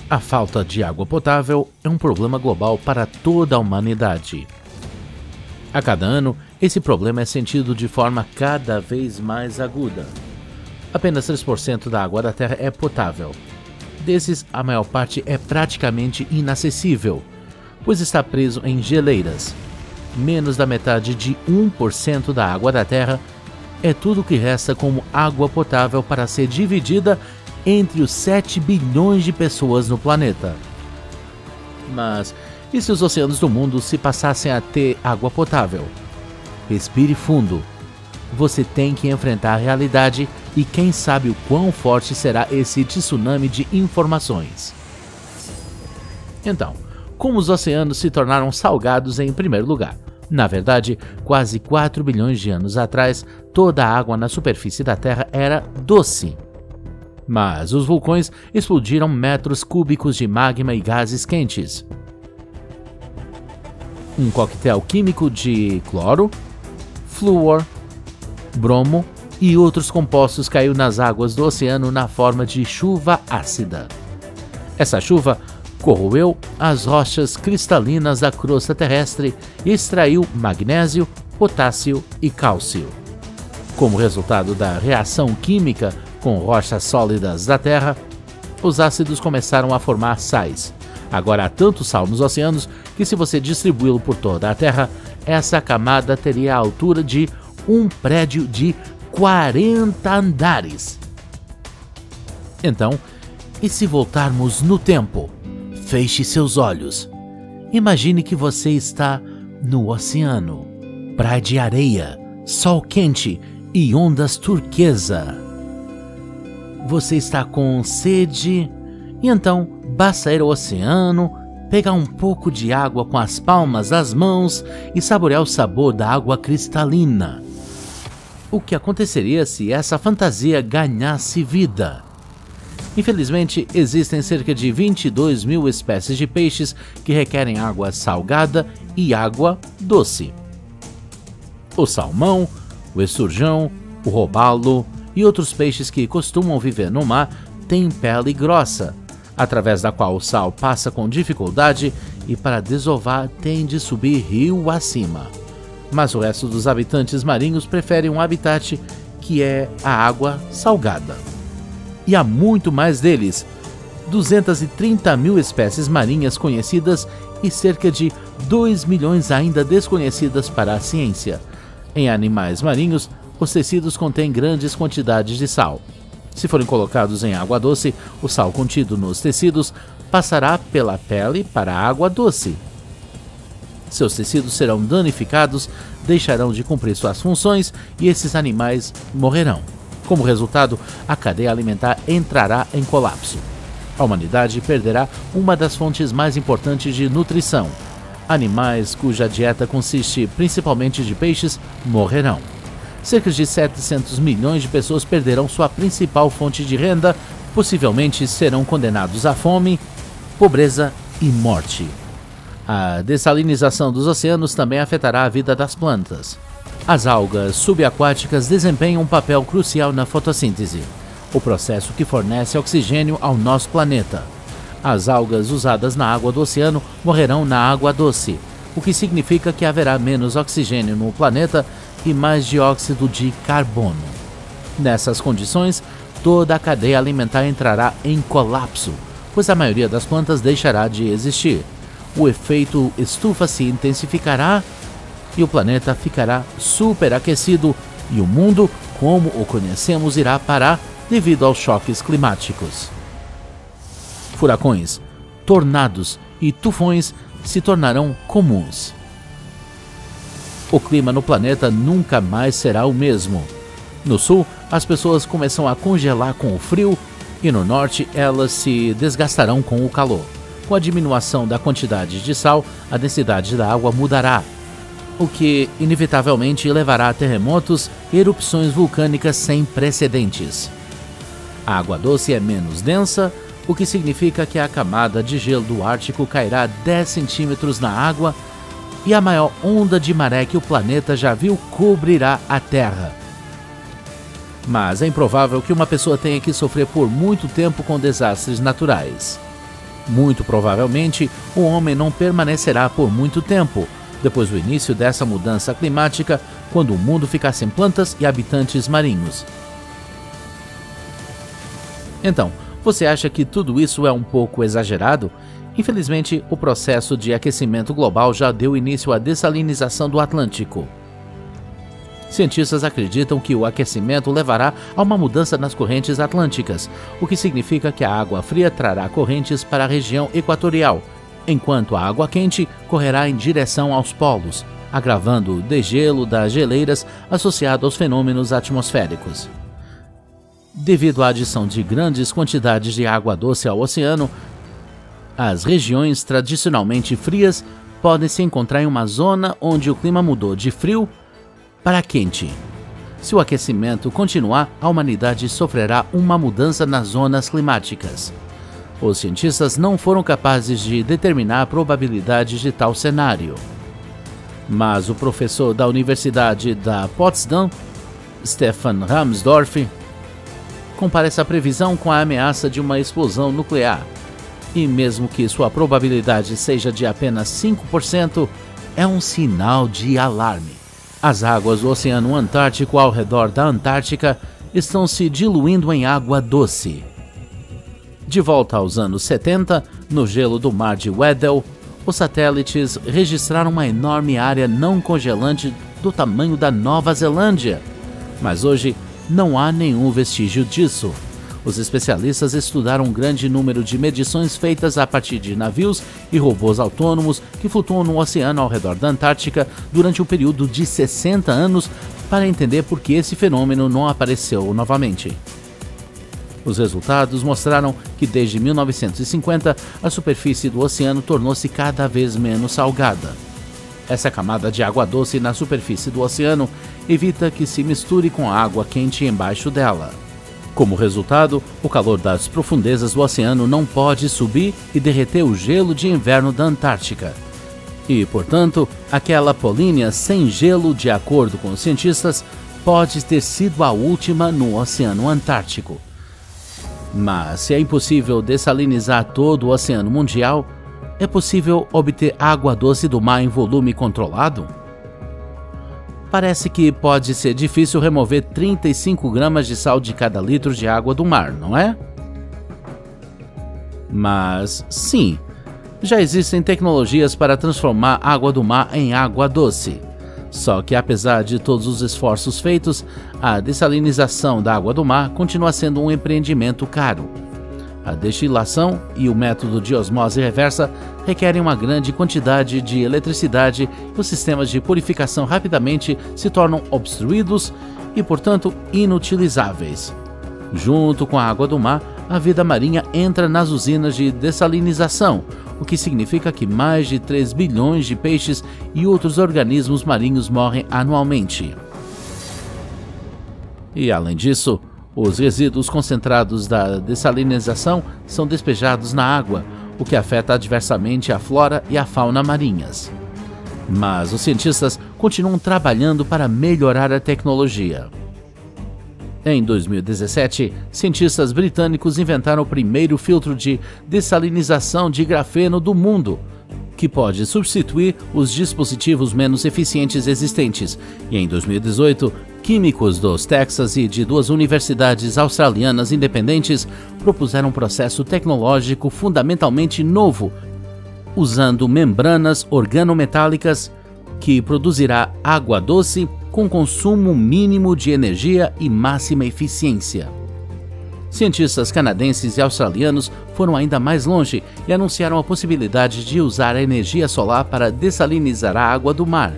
A falta de água potável é um problema global para toda a humanidade. A cada ano, esse problema é sentido de forma cada vez mais aguda. Apenas 3% da água da Terra é potável. Desses, a maior parte é praticamente inacessível, pois está preso em geleiras. Menos da metade de 1% da água da Terra é tudo o que resta como água potável para ser dividida entre os 7 bilhões de pessoas no planeta. Mas e se os oceanos do mundo se passassem a ter água potável? Respire fundo. Você tem que enfrentar a realidade e quem sabe o quão forte será esse tsunami de informações. Então, como os oceanos se tornaram salgados em primeiro lugar? Na verdade, quase 4 bilhões de anos atrás, toda a água na superfície da Terra era doce. Mas os vulcões explodiram metros cúbicos de magma e gases quentes. Um coquetel químico de cloro, flúor, bromo e outros compostos caiu nas águas do oceano na forma de chuva ácida. Essa chuva corroeu as rochas cristalinas da crosta terrestre e extraiu magnésio, potássio e cálcio. Como resultado da reação química com rochas sólidas da Terra, os ácidos começaram a formar sais. Agora há tanto sal nos oceanos que, se você distribuí-lo por toda a Terra, essa camada teria a altura de um prédio de 40 andares. Então, e se voltarmos no tempo? Feche seus olhos. Imagine que você está no oceano. Praia de areia, sol quente e ondas turquesa. Você está com sede e então basta ir ao oceano, pegar um pouco de água com as palmas das mãos e saborear o sabor da água cristalina. O que aconteceria se essa fantasia ganhasse vida? Infelizmente, existem cerca de 22 mil espécies de peixes que requerem água salgada e água doce. O salmão, o esturjão, o robalo e outros peixes que costumam viver no mar têm pele grossa, através da qual o sal passa com dificuldade e, para desovar, tem de subir rio acima. Mas o resto dos habitantes marinhos preferem um habitat que é a água salgada. E há muito mais deles, 230 mil espécies marinhas conhecidas e cerca de 2 milhões ainda desconhecidas para a ciência. Em animais marinhos, os tecidos contêm grandes quantidades de sal. Se forem colocados em água doce, o sal contido nos tecidos passará pela pele para a água doce. Seus tecidos serão danificados, deixarão de cumprir suas funções e esses animais morrerão. Como resultado, a cadeia alimentar entrará em colapso. A humanidade perderá uma das fontes mais importantes de nutrição. Animais cuja dieta consiste principalmente de peixes morrerão. Cerca de 700 milhões de pessoas perderão sua principal fonte de renda, possivelmente serão condenados à fome, pobreza e morte. A dessalinização dos oceanos também afetará a vida das plantas. As algas subaquáticas desempenham um papel crucial na fotossíntese, o processo que fornece oxigênio ao nosso planeta. As algas usadas na água do oceano morrerão na água doce, o que significa que haverá menos oxigênio no planeta e mais dióxido de carbono. Nessas condições, toda a cadeia alimentar entrará em colapso, pois a maioria das plantas deixará de existir. O efeito estufa se intensificará e o planeta ficará superaquecido e o mundo, como o conhecemos, irá parar devido aos choques climáticos. Furacões, tornados e tufões se tornarão comuns. O clima no planeta nunca mais será o mesmo. No sul, as pessoas começam a congelar com o frio e no norte elas se desgastarão com o calor. Com a diminuição da quantidade de sal, a densidade da água mudará, o que inevitavelmente levará a terremotos e erupções vulcânicas sem precedentes. A água doce é menos densa, o que significa que a camada de gelo do Ártico cairá 10 centímetros na água e a maior onda de maré que o planeta já viu cobrirá a Terra. Mas é improvável que uma pessoa tenha que sofrer por muito tempo com desastres naturais. Muito provavelmente, o homem não permanecerá por muito tempo, depois do início dessa mudança climática, quando o mundo ficar sem plantas e habitantes marinhos. Então, você acha que tudo isso é um pouco exagerado? Infelizmente, o processo de aquecimento global já deu início à dessalinização do Atlântico. Cientistas acreditam que o aquecimento levará a uma mudança nas correntes atlânticas, o que significa que a água fria trará correntes para a região equatorial, enquanto a água quente correrá em direção aos polos, agravando o degelo das geleiras associado aos fenômenos atmosféricos. Devido à adição de grandes quantidades de água doce ao oceano, as regiões tradicionalmente frias podem se encontrar em uma zona onde o clima mudou de frio para quente. Se o aquecimento continuar, a humanidade sofrerá uma mudança nas zonas climáticas. Os cientistas não foram capazes de determinar a probabilidade de tal cenário. Mas o professor da Universidade da Potsdam, Stefan Ramsdorff, compara essa previsão com a ameaça de uma explosão nuclear. E mesmo que sua probabilidade seja de apenas 5%, é um sinal de alarme. As águas do Oceano Antártico ao redor da Antártica estão se diluindo em água doce. De volta aos anos 70, no gelo do mar de Weddell, os satélites registraram uma enorme área não congelante do tamanho da Nova Zelândia. Mas hoje não há nenhum vestígio disso. Os especialistas estudaram um grande número de medições feitas a partir de navios e robôs autônomos que flutuam no oceano ao redor da Antártica durante um período de 60 anos para entender por que esse fenômeno não apareceu novamente. Os resultados mostraram que desde 1950 a superfície do oceano tornou-se cada vez menos salgada. Essa camada de água doce na superfície do oceano evita que se misture com a água quente embaixo dela. Como resultado, o calor das profundezas do oceano não pode subir e derreter o gelo de inverno da Antártica. E, portanto, aquela Polínia sem gelo, de acordo com os cientistas, pode ter sido a última no Oceano Antártico. Mas se é impossível dessalinizar todo o oceano mundial, é possível obter água doce do mar em volume controlado? Parece que pode ser difícil remover 35 gramas de sal de cada litro de água do mar, não é? Mas, sim, já existem tecnologias para transformar água do mar em água doce. Só que, apesar de todos os esforços feitos, a dessalinização da água do mar continua sendo um empreendimento caro. A destilação e o método de osmose reversa requerem uma grande quantidade de eletricidade e os sistemas de purificação rapidamente se tornam obstruídos e, portanto, inutilizáveis. Junto com a água do mar, a vida marinha entra nas usinas de dessalinização, o que significa que mais de 3 bilhões de peixes e outros organismos marinhos morrem anualmente. E, além disso, os resíduos concentrados da dessalinização são despejados na água, o que afeta adversamente a flora e a fauna marinhas. Mas os cientistas continuam trabalhando para melhorar a tecnologia. Em 2017, cientistas britânicos inventaram o primeiro filtro de dessalinização de grafeno do mundo, que pode substituir os dispositivos menos eficientes existentes, e em 2018, químicos dos Texas e de 2 universidades australianas independentes propuseram um processo tecnológico fundamentalmente novo, usando membranas organometálicas que produzirá água doce com consumo mínimo de energia e máxima eficiência. Cientistas canadenses e australianos foram ainda mais longe e anunciaram a possibilidade de usar a energia solar para dessalinizar a água do mar.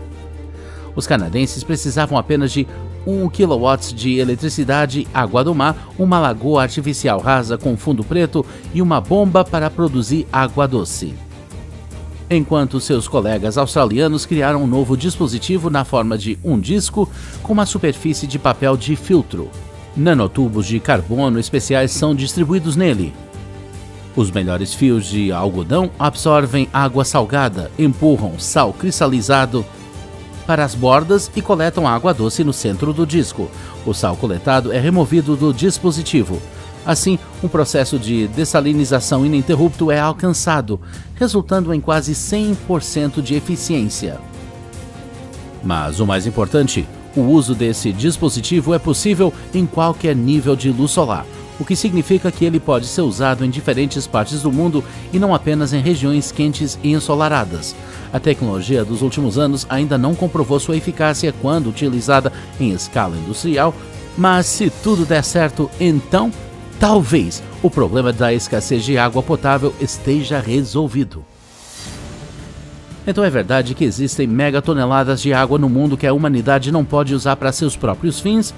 Os canadenses precisavam apenas de 1 kW de eletricidade, água do mar, uma lagoa artificial rasa com fundo preto e uma bomba para produzir água doce. Enquanto seus colegas australianos criaram um novo dispositivo na forma de um disco com uma superfície de papel de filtro. Nanotubos de carbono especiais são distribuídos nele. Os melhores fios de algodão absorvem água salgada, empurram sal cristalizado para as bordas e coletam água doce no centro do disco. O sal coletado é removido do dispositivo. Assim, um processo de dessalinização ininterrupto é alcançado, resultando em quase 100% de eficiência. Mas o mais importante, o uso desse dispositivo é possível em qualquer nível de luz solar, o que significa que ele pode ser usado em diferentes partes do mundo e não apenas em regiões quentes e ensolaradas. A tecnologia dos últimos anos ainda não comprovou sua eficácia quando utilizada em escala industrial, mas se tudo der certo, então talvez o problema da escassez de água potável esteja resolvido. Então é verdade que existem megatoneladas de água no mundo que a humanidade não pode usar para seus próprios fins?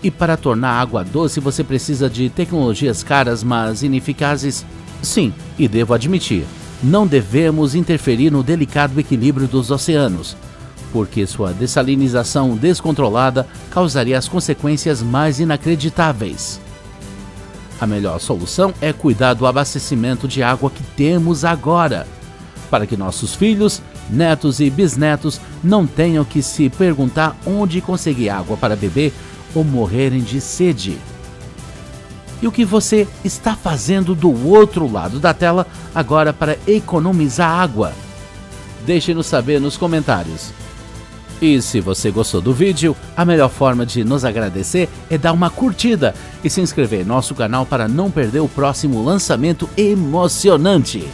E para tornar a água doce você precisa de tecnologias caras, mas ineficazes? Sim, e devo admitir, não devemos interferir no delicado equilíbrio dos oceanos, porque sua dessalinização descontrolada causaria as consequências mais inacreditáveis. A melhor solução é cuidar do abastecimento de água que temos agora, para que nossos filhos, netos e bisnetos não tenham que se perguntar onde conseguir água para beber ou morrerem de sede. E o que você está fazendo do outro lado da tela agora para economizar água? Deixe-nos saber nos comentários. E se você gostou do vídeo, a melhor forma de nos agradecer é dar uma curtida e se inscrever em nosso canal para não perder o próximo lançamento emocionante.